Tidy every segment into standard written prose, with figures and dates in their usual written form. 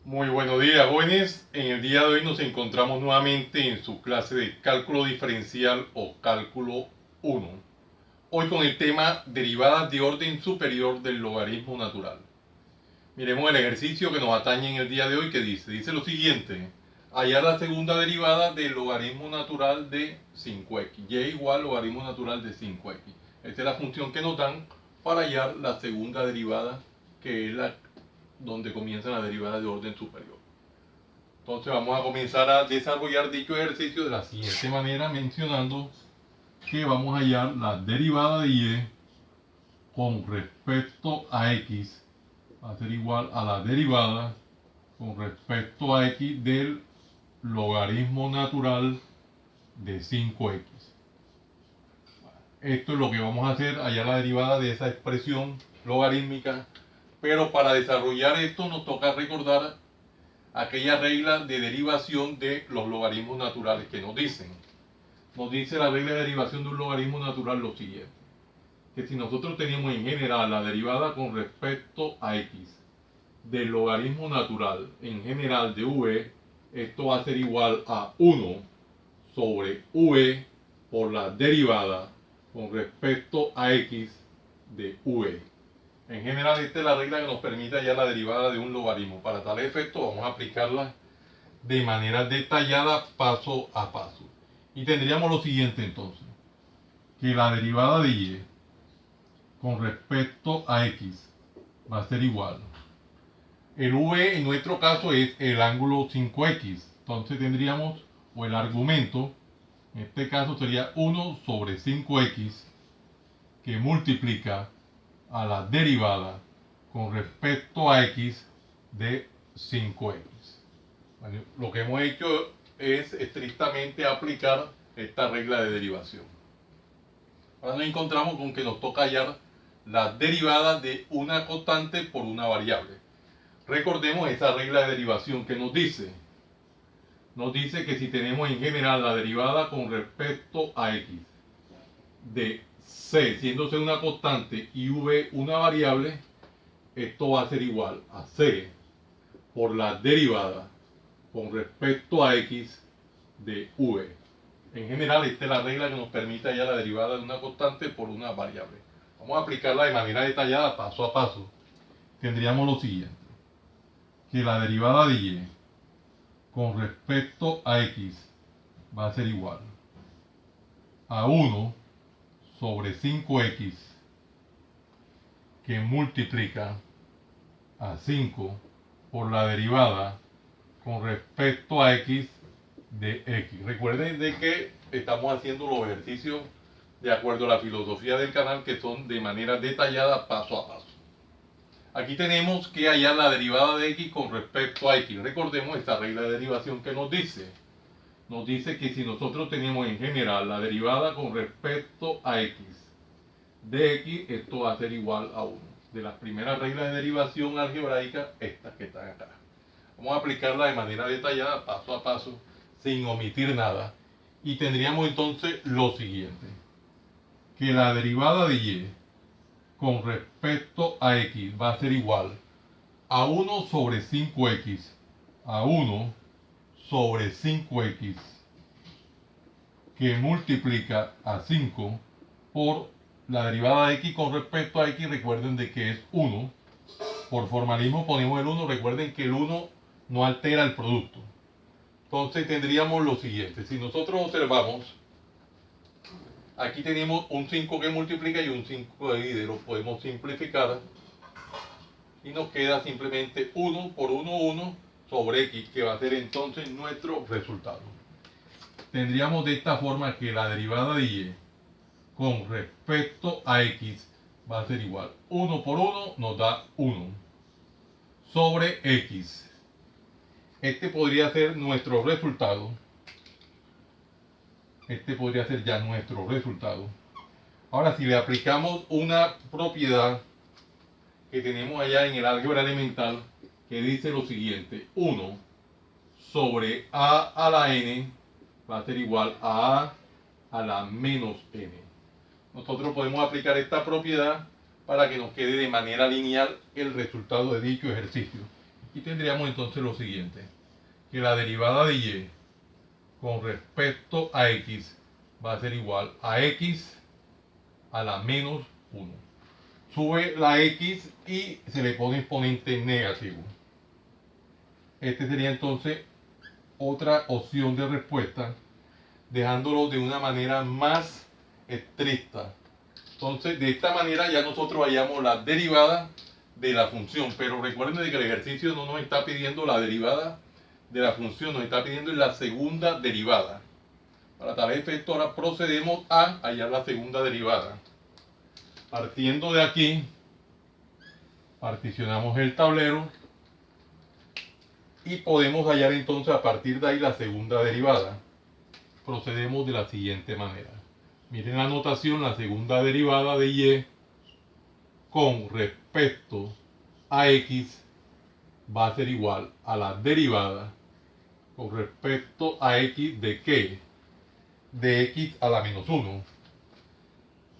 Muy buenos días, jóvenes. En el día de hoy nos encontramos nuevamente en su clase de cálculo diferencial o cálculo 1. Hoy con el tema derivadas de orden superior del logaritmo natural. Miremos el ejercicio que nos atañe en el día de hoy que dice lo siguiente. Hallar la segunda derivada del logaritmo natural de 5x. Y igual logaritmo natural de 5x. Esta es la función que nos dan para hallar la segunda derivada, que es la donde comienza la derivada de orden superior. Entonces vamos a comenzar a desarrollar dicho ejercicio de la siguiente manera, mencionando que vamos a hallar la derivada de y con respecto a x va a ser igual a la derivada con respecto a x del logaritmo natural de 5x. Esto es lo que vamos a hacer, hallar la derivada de esa expresión logarítmica, pero para desarrollar esto nos toca recordar aquella regla de derivación de los logaritmos naturales que nos dicen. Nos dice la regla de derivación de un logaritmo natural lo siguiente, que si nosotros tenemos en general la derivada con respecto a x del logaritmo natural en general de v, esto va a ser igual a 1 sobre v por la derivada con respecto a x de v. En general, esta es la regla que nos permite hallar la derivada de un logaritmo. Para tal efecto, vamos a aplicarla de manera detallada paso a paso. Y tendríamos lo siguiente entonces, que la derivada de y con respecto a x va a ser igual. El v en nuestro caso es el ángulo 5x. Entonces tendríamos, o el argumento, en este caso sería 1 sobre 5x que multiplica a la derivada con respecto a x de 5x. Bueno, lo que hemos hecho es estrictamente aplicar esta regla de derivación. Ahora nos encontramos con que nos toca hallar la derivada de una constante por una variable. Recordemos esa regla de derivación que nos dice que si tenemos en general la derivada con respecto a x de c, siendo c una constante y v una variable, esto va a ser igual a c por la derivada con respecto a x de v. En general, esta es la regla que nos permite hallar la derivada de una constante por una variable. Vamos a aplicarla de manera detallada, paso a paso. Tendríamos lo siguiente, que la derivada de y con respecto a x va a ser igual a 1 sobre 5x que multiplica a 5 por la derivada con respecto a x de x. Recuerden de que estamos haciendo los ejercicios de acuerdo a la filosofía del canal, que son de manera detallada paso a paso. Aquí tenemos que hallar la derivada de x con respecto a x. Recordemos esta regla de derivación que nos dice que si nosotros tenemos en general la derivada con respecto a x de x, esto va a ser igual a 1. De las primeras reglas de derivación algebraica, estas que están acá. Vamos a aplicarla de manera detallada, paso a paso, sin omitir nada. Y tendríamos entonces lo siguiente, que la derivada de y con respecto a x va a ser igual a 1 sobre 5x, a 1 sobre 5x, que multiplica a 5 por la derivada de x con respecto a x. Recuerden de que es 1. Por formalismo ponemos el 1. Recuerden que el 1 no altera el producto. Entonces tendríamos lo siguiente. Si nosotros observamos, aquí tenemos un 5 que multiplica y un 5 que divide. Lo podemos simplificar y nos queda simplemente 1 por 1, 1 sobre x, que va a ser entonces nuestro resultado. Tendríamos de esta forma que la derivada de y con respecto a x va a ser igual. 1 por 1 nos da 1 sobre x. Este podría ser nuestro resultado. Este podría ser ya nuestro resultado. Ahora, si le aplicamos una propiedad que tenemos allá en el álgebra elemental, que dice lo siguiente: 1 sobre a a la n va a ser igual a la menos n. Nosotros podemos aplicar esta propiedad para que nos quede de manera lineal el resultado de dicho ejercicio. Y tendríamos entonces lo siguiente, que la derivada de y con respecto a x va a ser igual a x a la menos 1. Sube la x y se le pone exponente negativo. Este sería entonces otra opción de respuesta, dejándolo de una manera más estricta. Entonces, de esta manera ya nosotros hallamos la derivada de la función, pero recuerden de que el ejercicio no nos está pidiendo la derivada de la función, nos está pidiendo la segunda derivada. Para tal efecto, ahora procedemos a hallar la segunda derivada. Partiendo de aquí, particionamos el tablero y podemos hallar entonces a partir de ahí la segunda derivada. Procedemos de la siguiente manera. Miren la notación, la segunda derivada de y con respecto a x va a ser igual a la derivada con respecto a x de ¿qué? De x a la menos 1.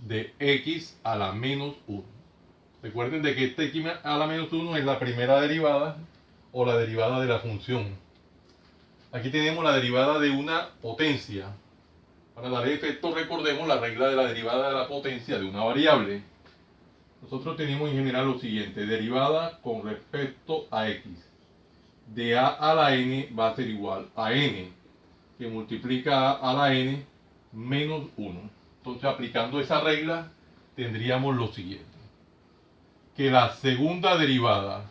De x a la menos 1. Recuerden de que este x a la menos 1 es la primera derivada o la derivada de la función. Aquí tenemos la derivada de una potencia. Para darle efecto, recordemos la regla de la derivada de la potencia de una variable. Nosotros tenemos en general lo siguiente: derivada con respecto a x. De a la n va a ser igual a n, que multiplica a la n menos 1. Entonces, aplicando esa regla, tendríamos lo siguiente: que la segunda derivada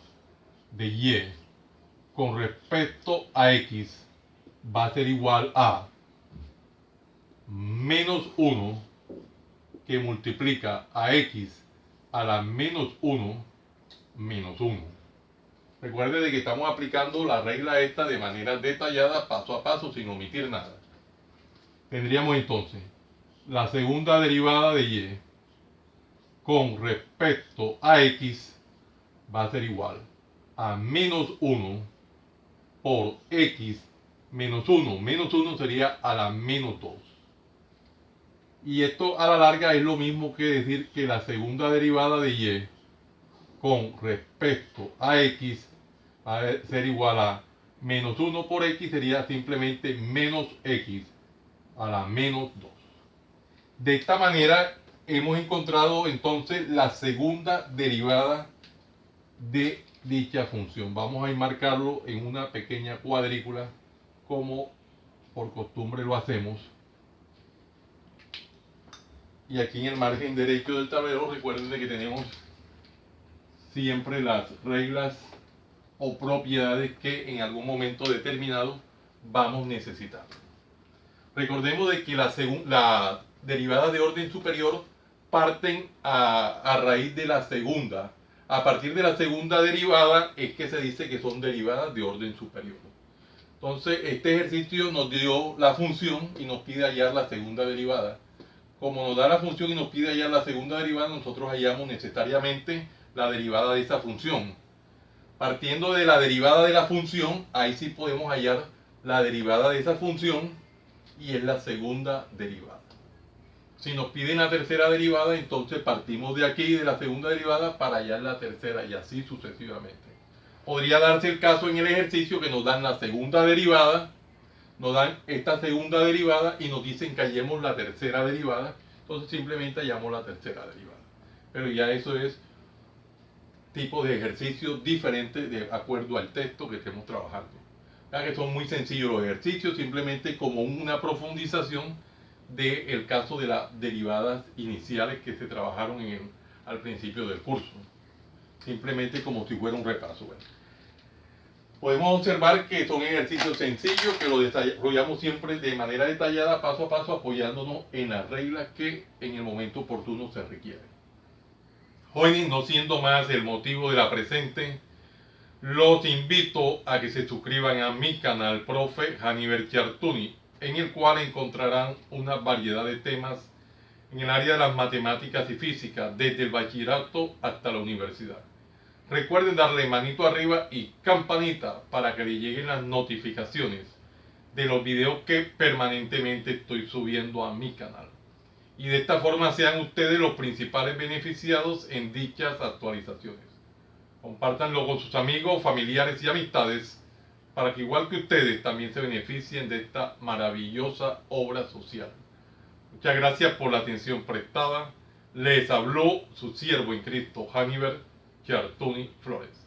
de y con respecto a x va a ser igual a menos 1, que multiplica a x a la menos 1 menos 1. Recuerde de que estamos aplicando la regla esta de manera detallada, paso a paso, sin omitir nada. Tendríamos entonces la segunda derivada de y con respecto a x va a ser igual a menos 1 por x menos 1. Menos 1 sería a la menos 2. Y esto a la larga es lo mismo que decir que la segunda derivada de y con respecto a x va a ser igual a menos 1 por x, sería simplemente menos x a la menos 2. De esta manera hemos encontrado entonces la segunda derivada de dicha función. Vamos a enmarcarlo en una pequeña cuadrícula como por costumbre lo hacemos. Y aquí en el margen derecho del tablero recuerden que tenemos siempre las reglas o propiedades que en algún momento determinado vamos necesitando. Recordemos de que la derivada de orden superior parten a raíz de la segunda. A partir de la segunda derivada es que se dice que son derivadas de orden superior. Entonces, este ejercicio nos dio la función y nos pide hallar la segunda derivada. Como nos da la función y nos pide hallar la segunda derivada, nosotros hallamos necesariamente la derivada de esa función. Partiendo de la derivada de la función, ahí sí podemos hallar la derivada de esa función y es la segunda derivada. Si nos piden la tercera derivada, entonces partimos de aquí, de la segunda derivada, para hallar la tercera y así sucesivamente. Podría darse el caso en el ejercicio que nos dan la segunda derivada, nos dan esta segunda derivada y nos dicen que hallemos la tercera derivada, entonces simplemente hallamos la tercera derivada. Pero ya eso es tipo de ejercicio diferente de acuerdo al texto que estemos trabajando. Ya que son muy sencillos los ejercicios, simplemente como una profundización del caso de las derivadas iniciales que se trabajaron al principio del curso. Simplemente como si fuera un repaso. Bueno, podemos observar que son ejercicios sencillos que los desarrollamos siempre de manera detallada, paso a paso, apoyándonos en las reglas que en el momento oportuno se requieren. Jóvenes, no siendo más el motivo de la presente, los invito a que se suscriban a mi canal Profe Haniver Chartuni, en el cual encontrarán una variedad de temas en el área de las matemáticas y físicas, desde el bachillerato hasta la universidad. Recuerden darle manito arriba y campanita para que les lleguen las notificaciones de los videos que permanentemente estoy subiendo a mi canal. Y de esta forma sean ustedes los principales beneficiados en dichas actualizaciones. Compártanlo con sus amigos, familiares y amistades para que igual que ustedes también se beneficien de esta maravillosa obra social. Muchas gracias por la atención prestada. Les habló su siervo en Cristo, Haniber Chartuni Flores.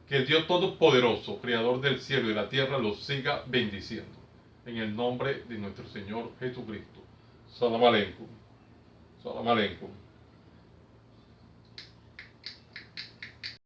Que el Dios Todopoderoso, Creador del cielo y de la tierra, los siga bendiciendo. En el nombre de nuestro Señor Jesucristo. Salam aleikum. Salam aleikum.